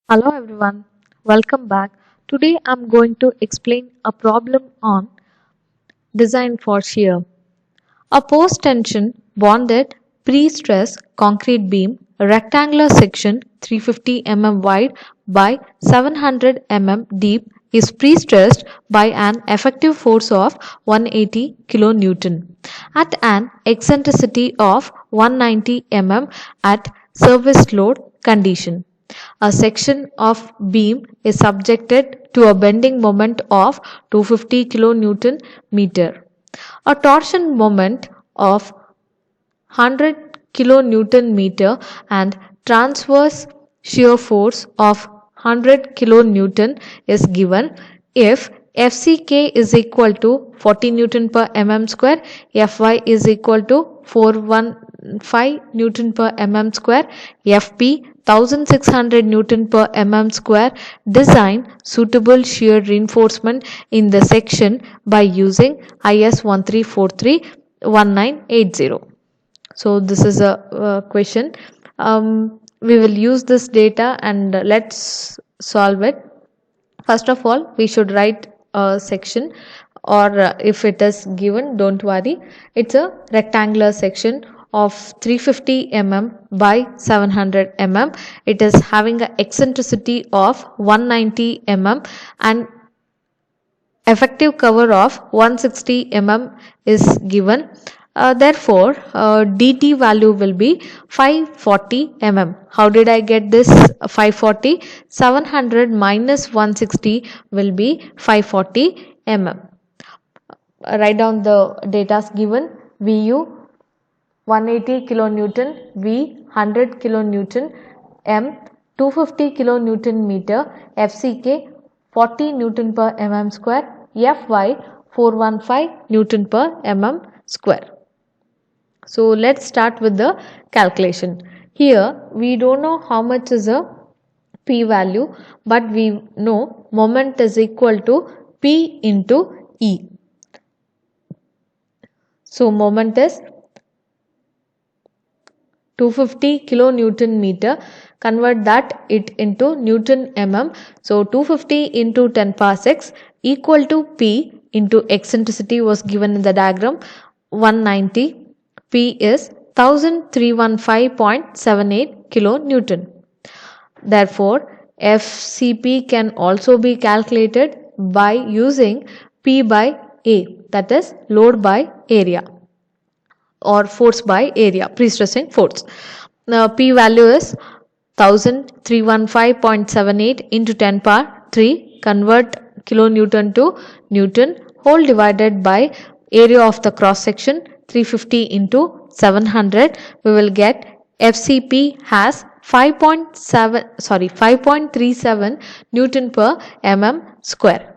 Hello everyone, welcome back. Today I'm going to explain a problem on design for shear. A post-tension bonded pre-stress concrete beam, rectangular section 350 mm wide by 700 mm deep is pre-stressed by an effective force of 180 kN at an eccentricity of 190 mm at service load condition. A section of beam is subjected to a bending moment of 250 kN meter. A torsion moment of 100 kN meter and transverse shear force of 100 kN is given if FCK is equal to 40 Newton per mm square, Fy is equal to 415 Newton per mm square, Fp 1600 Newton per mm square. Design suitable shear reinforcement in the section by using IS 1343 1980. So this is a question. We will use this data and let's solve it. First of all, we should write a section, or if it is given, don't worry. It's a rectangular section of 350 mm by 700 mm. It is having an eccentricity of 190 mm and effective cover of 160 mm is given. Therefore, dt value will be 540 mm. How did I get this 540? 700 minus 160 will be 540 mm. Write down the data given. Vu 180 kilonewton, V 100 kilonewton, M 250 kilonewton meter, FCK 40 Newton per mm square, Fy 415 Newton per mm square. So let's start with the calculation. Here we don't know how much is a P value, but we know moment is equal to P into E. So moment is 250 kilonewton meter. Convert that it into Newton mm. So 250 into 10 power 6 equal to P into eccentricity was given in the diagram 190. P is 1315.78 kilonewton. Therefore, FCP can also be calculated by using P by A, that is load by area or force by area, pre-stressing force. Now P value is 1315.78 into 10 power 3. Convert kilonewton to Newton, whole divided by area of the cross section 350 into 700. We will get FCP has 5.37 Newton per mm square.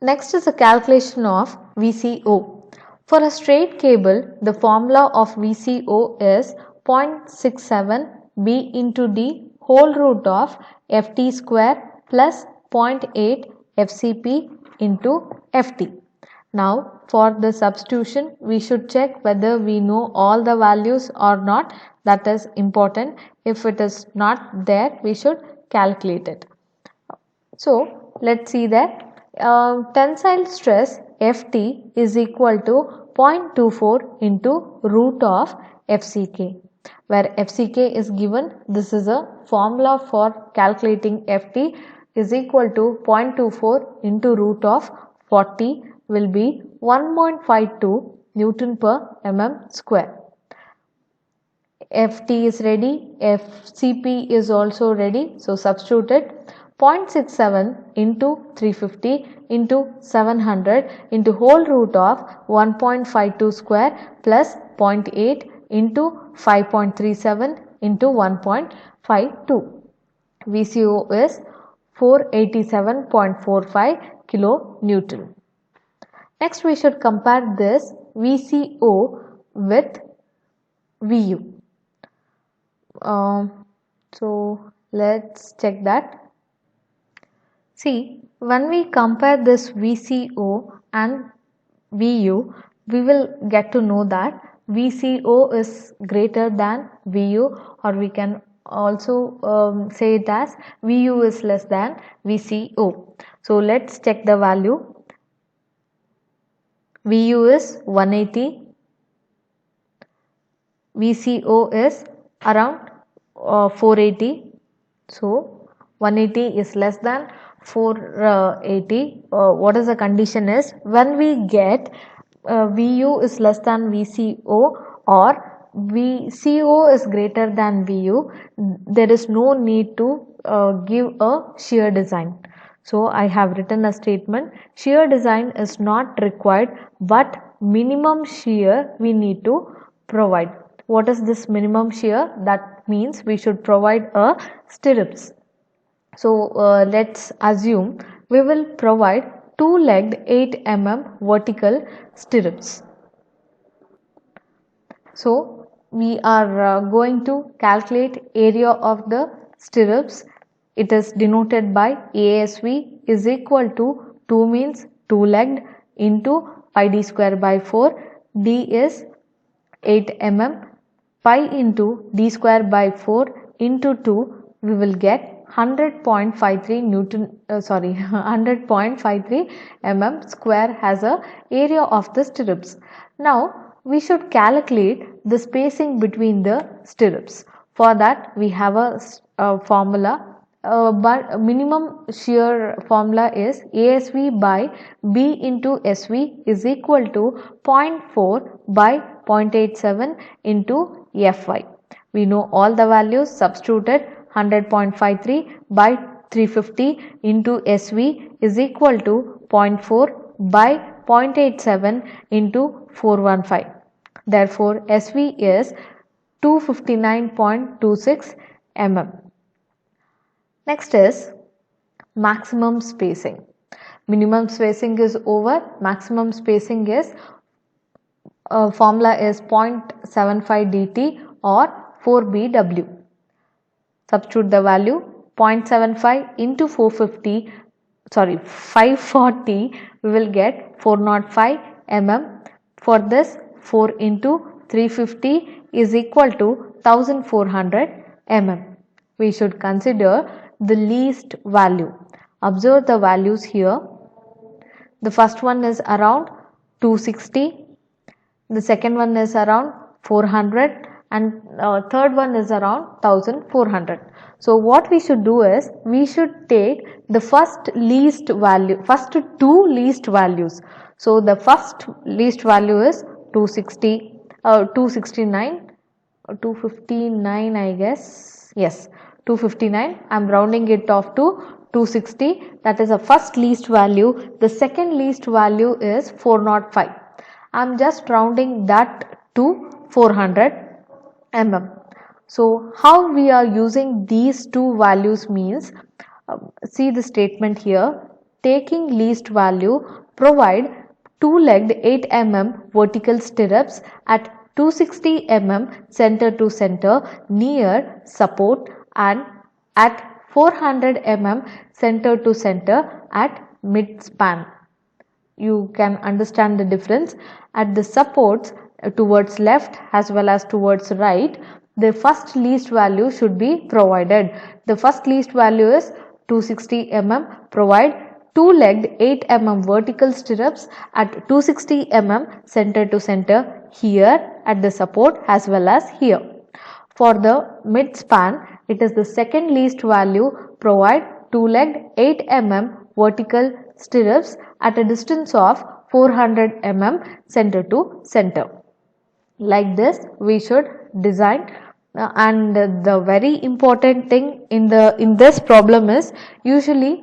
Next is a calculation of VCO. For a straight cable, the formula of VCO is 0.67 B into D whole root of FT square plus 0.8 FCP into FT. Now for the substitution, we should check whether we know all the values or not. That is important. If it is not there, we should calculate it. So let's see that tensile stress Ft is equal to 0.24 into root of FCK, where FCK is given. This is a formula for calculating Ft is equal to 0.24 into root of 40 will be 1.52 Newton per mm square. Ft is ready, FCP is also ready, so substitute it. 0.67 into 350 into 700 into whole root of 1.52 square plus 0.8 into 5.37 into 1.52. VCO is 487.45 kilonewton. Next we should compare this VCO with VU. So let's check that. See, when we compare this VCO and VU, we will get to know that VCO is greater than VU, or we can also say it as VU is less than VCO. So let's check the value. VU is 180, VCO is around 480. So 180 is less than 480. What is the condition is when we get VU is less than VCO or VCO is greater than VU, there is no need to give a shear design. So I have written a statement, shear design is not required, but minimum shear we need to provide. What is this minimum shear? That means we should provide a stirrups. So let's assume we will provide two-legged 8 mm vertical stirrups. So we are going to calculate area of the stirrups. It is denoted by ASV is equal to 2 means two-legged into pi d square by 4. D is 8 mm. Pi into d square by 4 into 2, we will get 100.53 Newton, 100.53 mm square has a area of the stirrups. Now we should calculate the spacing between the stirrups. For that we have a formula. But minimum shear formula is ASV by B into SV is equal to 0.4 by 0.87 into Fy. We know all the values substituted. 100.53 by 350 into SV is equal to 0.4 by 0.87 into 415. Therefore, SV is 259.26 mm. Next is maximum spacing. Minimum spacing is over, maximum spacing is formula is 0.75 dt or 4 BW. Substitute the value 0.75 into 540, we will get 405 mm. For this 4 into 350 is equal to 1400 mm. We should consider the least value. Observe the values here. The first one is around 260, the second one is around 400 and third one is around 1400. So what we should do is we should take the first least value, first two least values. So the first least value is 260, 269, 259 I guess, yes 259. I am rounding it off to 260, that is the first least value. The second least value is 405. I am just rounding that to 400 mm. So how we are using these two values means, see the statement here, taking least value, provide two-legged 8 mm vertical stirrups at 260 mm center to center near support and at 400 mm center to center at mid span. You can understand the difference. At the supports towards left as well as towards right, the first least value should be provided. The first least value is 260 mm. Provide two-legged 8 mm vertical stirrups at 260 mm center to center here at the support as well as here. For the mid span, it is the second least value. Provide two-legged 8 mm vertical stirrups at a distance of 400 mm center to center. Like this we should design. And the very important thing in this problem is, usually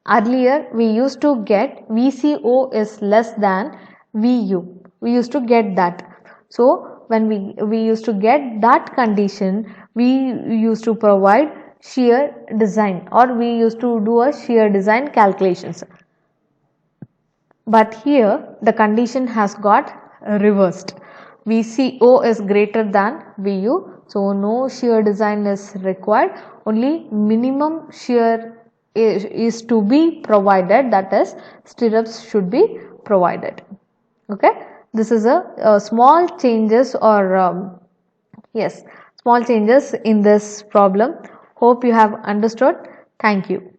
earlier we used to get VCO is less than VU. We used to get that. So when we used to get that condition, we used to provide shear design or we used to do a shear design calculations. But here the condition has got reversed. VCO is greater than VU. So no shear design is required. Only minimum shear is to be provided, that is stirrups should be provided. Okay. This is a small changes or small changes in this problem. Hope you have understood. Thank you.